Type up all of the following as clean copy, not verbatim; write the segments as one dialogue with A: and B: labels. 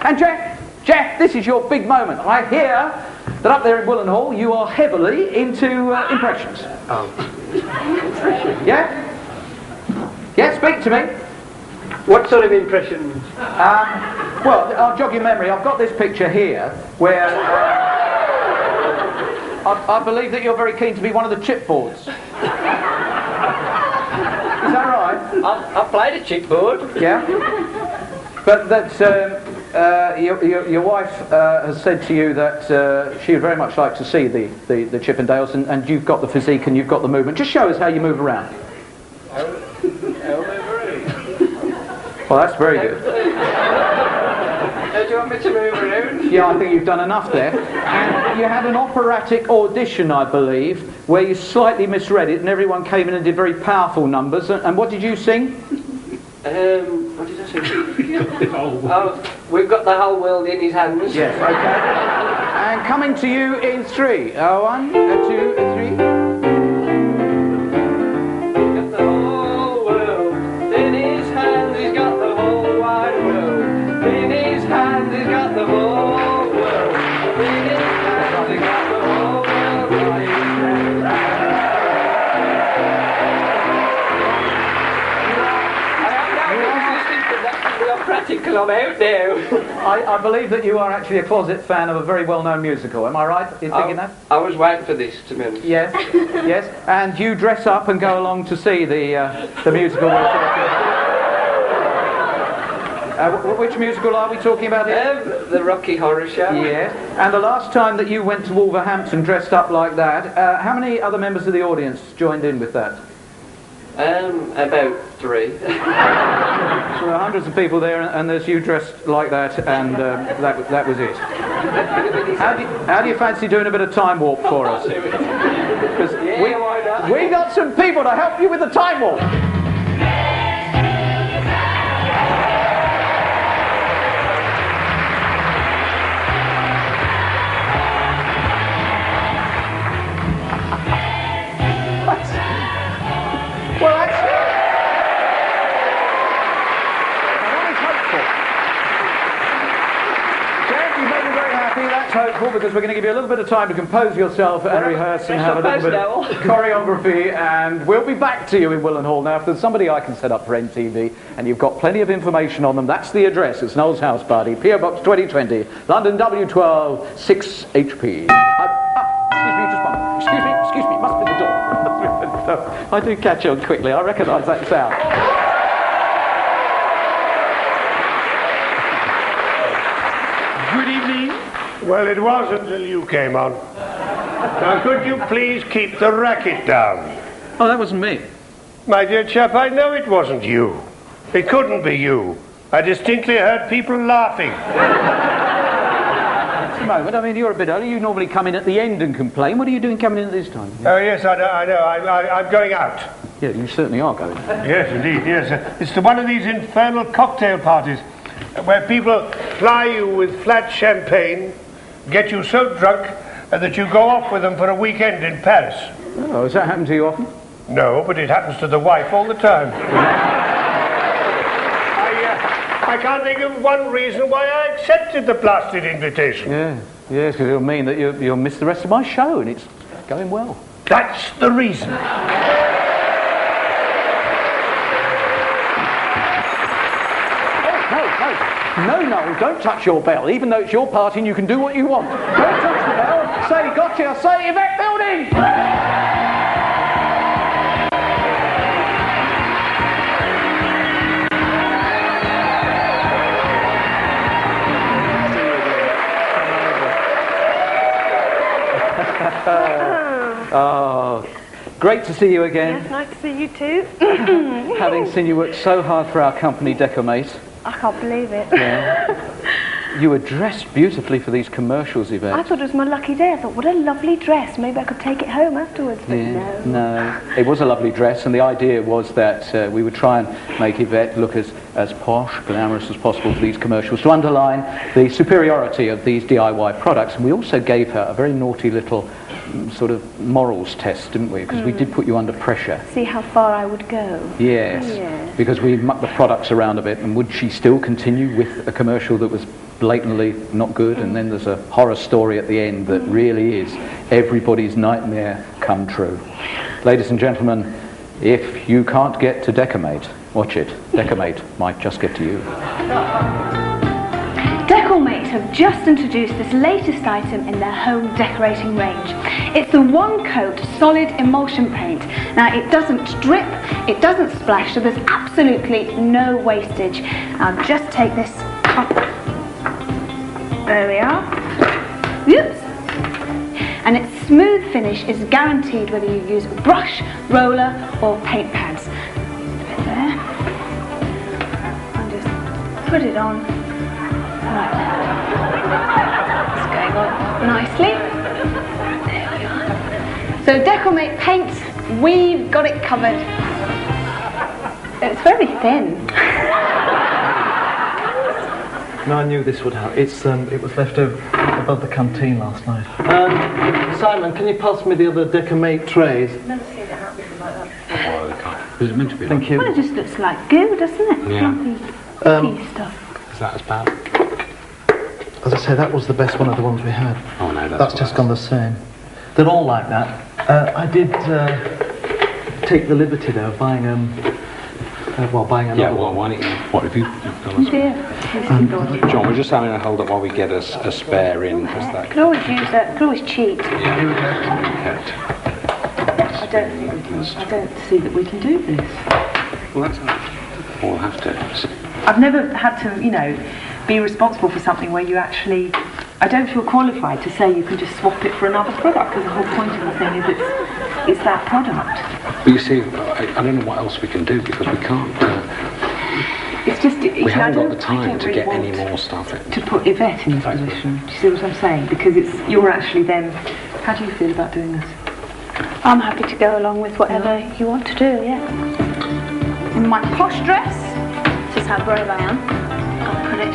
A: And Jeff, this is your big moment. I hear that up there in Willen Hall you are heavily into impressions.
B: Oh.
A: Yeah? Yeah, speak to me.
B: What sort of impressions?
A: Well, I'll jog your memory. I've got this picture here where I believe that you're very keen to be one of the chipboards. Is that right?
B: I've played a chipboard.
A: Yeah? But that your wife has said to you that she would very much like to see the Chippendales, and you've got the physique and you've got the movement. Just show us how you move around. Well, that's very good.
B: How do you want me to move around?
A: Yeah, I think you've done enough there. And you had an operatic audition, I believe, where you slightly misread it and everyone came in and did very powerful numbers. And what did you sing?
B: What did I say? Oh, we've got the whole world in his hands.
A: Yes, okay. And coming to you in 3. 1, 2, 3.
B: He's got the whole world in his hands. He's got the whole wide world in his hands. He's got the whole world in his hands. He's got the whole world in his hands. Practical, I'm out now.
A: I believe that you are actually a closet fan of a very well-known musical. Am I right in thinking that?
B: I was waiting for this, to be honest.
A: Yes, yes. And you dress up and go along to see the musical we're talking about. Which musical are we talking about here?
B: The Rocky Horror Show.
A: Yes. And the last time that you went to Wolverhampton dressed up like that, how many other members of the audience joined in with that?
B: About 3.
A: So there are hundreds of people there, and there's you dressed like that, and that was it. How do you fancy doing a bit of time warp for us? Because we got some people to help you with the time warp. Well, actually, that is hopeful. Jeff, you've made me very happy. That's hopeful because we're going to give you a little bit of time to compose yourself and rehearse and have a little bit of choreography. And we'll be back to you in Willen Hall. Now, if there's somebody I can set up for NTV and you've got plenty of information on them, that's the address. It's Noel's House Party, PO Box 2020, London W12 6HP. Excuse me, it must be the door. I do catch on quickly, I recognise that sound.
C: Good evening. Well, it was until you came on. Now, could you please keep the racket down?
A: Oh, that wasn't me.
C: My dear chap, I know it wasn't you. It couldn't be you. I distinctly heard people laughing.
A: Moment. I mean, you're a bit early. You normally come in at the end and complain. What are you doing coming in at this time?
C: Oh, yes, I know. I'm going out.
A: Yeah, you certainly are going.
C: Yes, indeed, yes. It's to one of these infernal cocktail parties where people ply you with flat champagne, get you so drunk that you go off with them for a weekend in Paris.
A: Oh, has that happened to you often?
C: No, but it happens to the wife all the time. I can't think of one reason why I accepted the blasted invitation.
A: Yeah, yes, because it'll mean that you'll miss the rest of my show, and it's going well.
C: That's the reason.
A: No, don't touch your bell. Even though it's your party and you can do what you want. Don't touch the bell. Say gotcha, say Yvette Fielding! Oh, great to see you again.
D: Yes, nice to see you too.
A: Having seen you work so hard for our company, Decomate.
D: I can't believe it.
A: Yeah. You were dressed beautifully for these commercials, Yvette.
D: I thought it was my lucky day. I thought, what a lovely dress. Maybe I could take it home afterwards, but
A: No. It was a lovely dress, and the idea was that we would try and make Yvette look as posh, glamorous as possible for these commercials, to underline the superiority of these DIY products. And we also gave her a very naughty little sort of morals test, didn't we? Because we did put you under pressure.
D: See how far I would go.
A: Yes, because we mucked the products around a bit, and would she still continue with a commercial that was blatantly not good, and then there's a horror story at the end that really is everybody's nightmare come true. Ladies and gentlemen, if you can't get to Decimate, watch it. Decimate might just get to you.
D: Decimate have just introduced this latest item in their home decorating range. It's the one-coat solid emulsion paint. Now, it doesn't drip, it doesn't splash, so there's absolutely no wastage. I'll just take this off. There we are. Oops. And its smooth finish is guaranteed whether you use a brush, roller or paint pads. Put it there. And just put it on. Right. It's going on nicely. There we are. So Decimate paint, we've got it covered. It's very thin.
E: No, I knew this would happen. It was left above the canteen last night. Simon, can you pass me the other Decimate trays?
F: I've never seen it happen like that before.
G: Was it meant to be?
E: Thank you.
D: Well, it just looks like goo, doesn't it?
G: Yeah.
D: Lumpy stuff.
G: Is that as bad?
E: As I say, that was the best one of the ones we had.
G: Oh no,
E: That's just gone the same. They're all like that. I did take the liberty though of buying buying another
G: Yeah, well,
E: one.
G: why don't you... What have you done? John, we're just having a hold up while we get a spare in. Because that...
D: Could always use that. Could always cheat.
G: Yeah.
F: I don't see that we can do this.
G: Well, that's... We'll have to.
F: I've never had to, be responsible for something where you actually... I don't feel qualified to say you can just swap it for another product, because the whole point of the thing is it's that product.
G: But you see, I don't know what else we can do because we can't...
F: It's just...
G: we haven't got the time to get any more stuff in.
F: To put Yvette in this position. Do you see what I'm saying? Because you're actually then... How do you feel about doing this?
D: I'm happy to go along with whatever you want to do, yeah. In my posh dress, this is how brave I am. I'll put it.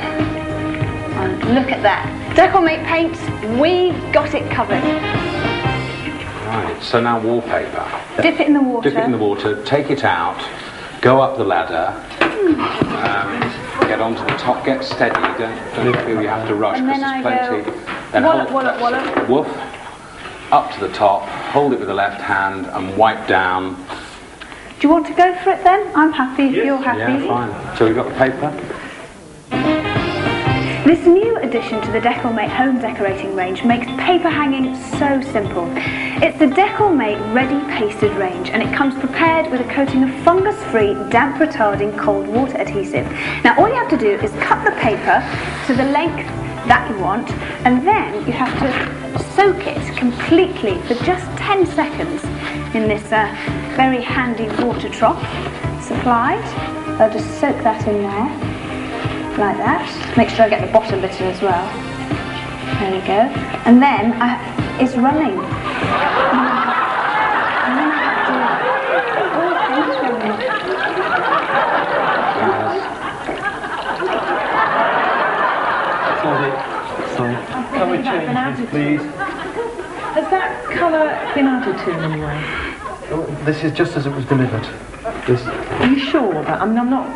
D: And look at that. Decimate paint, we've got it covered.
G: Right, so now wallpaper.
D: Dip it in the water.
G: Dip it in the water, take it out, go up the ladder, get onto the top, get steady, don't feel you have to rush
D: And
G: because
D: then
G: there's
D: I
G: plenty.
D: go
G: Then
D: wallop,
G: hold-
D: wallop,
G: woof, up to the top, hold it with the left hand and wipe down.
D: Do you want to go for it then? I'm happy if you're happy.
G: Yeah, fine. So we've got the paper.
D: This new addition to the Decimate home decorating range makes paper hanging so simple. It's the Decimate Ready Pasted range, and it comes prepared with a coating of fungus-free, damp-retarding cold water adhesive. Now all you have to do is cut the paper to the length that you want, and then you have to soak it completely for just 10 seconds in this very handy water trough supplied. I'll just soak that in there. Like that. Make sure I get the bottom bit in as well. There we go. And then it's running. And then I have to...
E: Sorry. Can we change this, please?
F: Has that colour been added to in any way?
E: This is just as it was delivered. This.
F: Are you sure about? I mean, I'm not,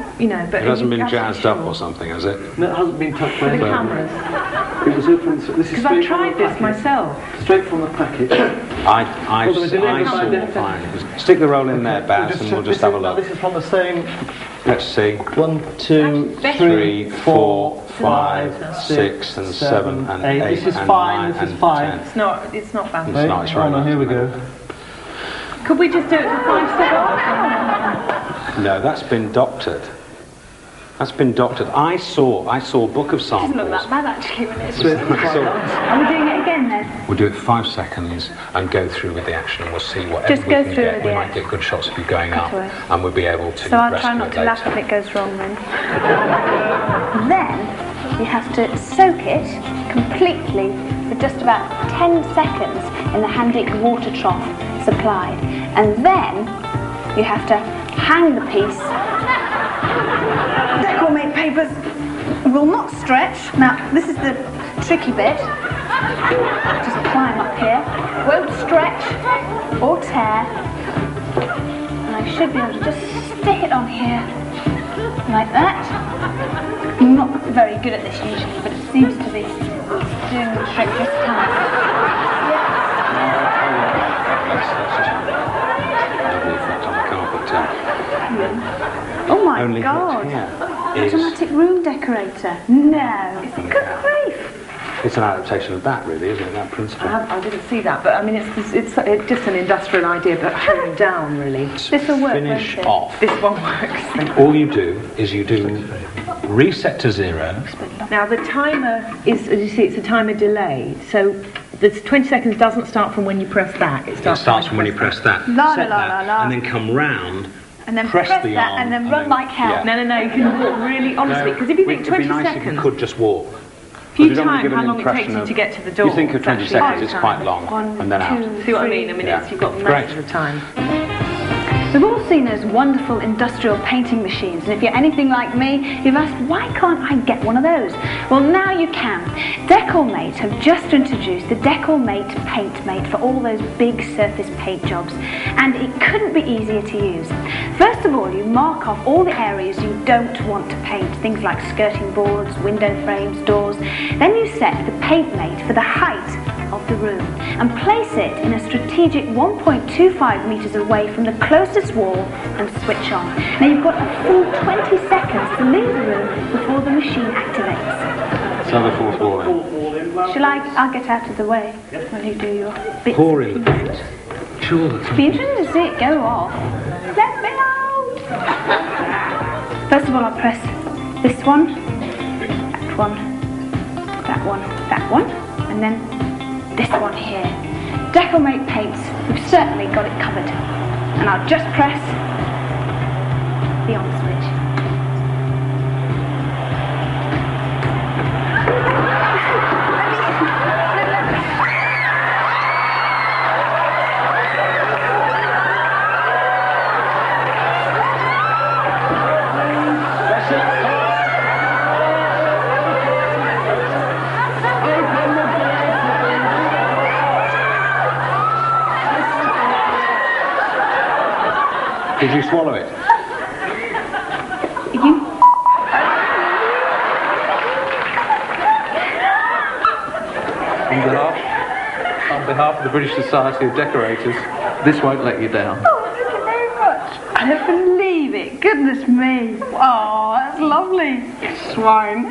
F: but
G: It hasn't been jazzed up or something, has it?
E: No, it hasn't been touched by
F: For the
E: anyone.
F: cameras.
E: It was open. This is
F: Because I tried this myself.
E: Straight from the packet.
G: I
E: Well, there was
G: saw
E: a-
G: fine. Stick the roll in there, Baz, and we'll just have a look.
E: This is from the same.
G: Let's see.
E: 1, 2,
G: 3, 4, 5, 6, and 7, and 8,
E: This is
G: and
E: 5.
G: 9,
E: This is
G: and
E: 5.
G: 10.
F: It's not bad.
G: It's not, it's right.
E: Oh, no, here we go.
F: Could we just do it for 5 seconds?
G: No, that's been doctored. That's been doctored. I saw a book of
D: Doesn't look
G: samples.
D: that bad actually when it's...
G: So-
D: Are we doing it again then?
G: We'll do it for 5 seconds and go through with the action, and we'll see whatever
D: Just
G: we
D: go
G: can
D: through
G: get.
D: with
G: We
D: the
G: might get good shots of you going up,
D: away.
G: and we'll be able to
D: So I'll
G: rescue
D: try not
G: it
D: to laugh if
G: later.
D: it goes wrong then. Then you have to soak it completely for just about 10 seconds in the handy water trough supplied. And then you have to hang the piece. Decimate papers will not stretch. Now this is the tricky bit. Just climb up here. Won't stretch or tear. And I should be able to just stick it on here like that. I'm not very good at this usually, but it seems to be doing the trick this time. Oh my
G: Only
D: God!
G: here is
D: Automatic room decorator. No, it's good grief.
G: it's an adaptation of that, really, isn't it? That principle.
F: I didn't see that, but I mean, it's just an industrial idea, but honed down, really.
D: This will work.
G: Finish
D: won't it?
G: off.
F: This one works.
G: All you do is you do reset to 0.
F: Now, the timer is, as you see, it's a timer delay, so the 20 seconds doesn't start from when you press that. It starts
G: from when you press that.
D: La,
G: set
D: la, la,
G: that,
D: la, la.
G: and then come round.
D: And then
G: press the
D: that,
G: arm,
D: and then run like hell.
G: yeah.
F: No, you can walk really honestly, because if you think 20
G: it'd be nice
F: seconds,
G: if you could just walk.
F: if you
G: You don't want to
F: time
G: give an
F: how long it takes
G: impression
F: you
G: of-
F: to get to the door.
G: You think of 20
F: it's actually
G: seconds, it's
F: time.
G: quite long, and then out.
F: See what I mean? I mean,
G: Yeah.
F: you've got
G: Great.
F: masses of time.
D: We've all seen those wonderful industrial painting machines, and if you're anything like me, you've asked, why can't I get one of those? Well, now you can. Decalmate have just introduced the Decalmate Paint Mate for all those big surface paint jobs, and it couldn't be easier to use. First of all, you mark off all the areas you don't want to paint, things like skirting boards, window frames, doors. Then you set the Paint Mate for the height of the room and place it in a strategic 1.25 metres away from the closest wall and switch on. Now you've got a full 20 seconds to leave the room before the machine activates.
G: So the fourth wall in.
D: Shall I'll get out of the way while you do your bits.
G: Pour in the paint.
E: Sure, that's
D: Be interested to see it go off. Let me out! First of all, I'll press this one, that one, that one, that one, and then this one here. Decalmate paints, we've certainly got it covered. And I'll just press the on switch.
G: Did you swallow it?
D: You
A: On behalf of the British Society of Decorators, this won't let you down.
D: Oh, thank you very much. I don't believe it. Goodness me. Oh, that's lovely. Swine.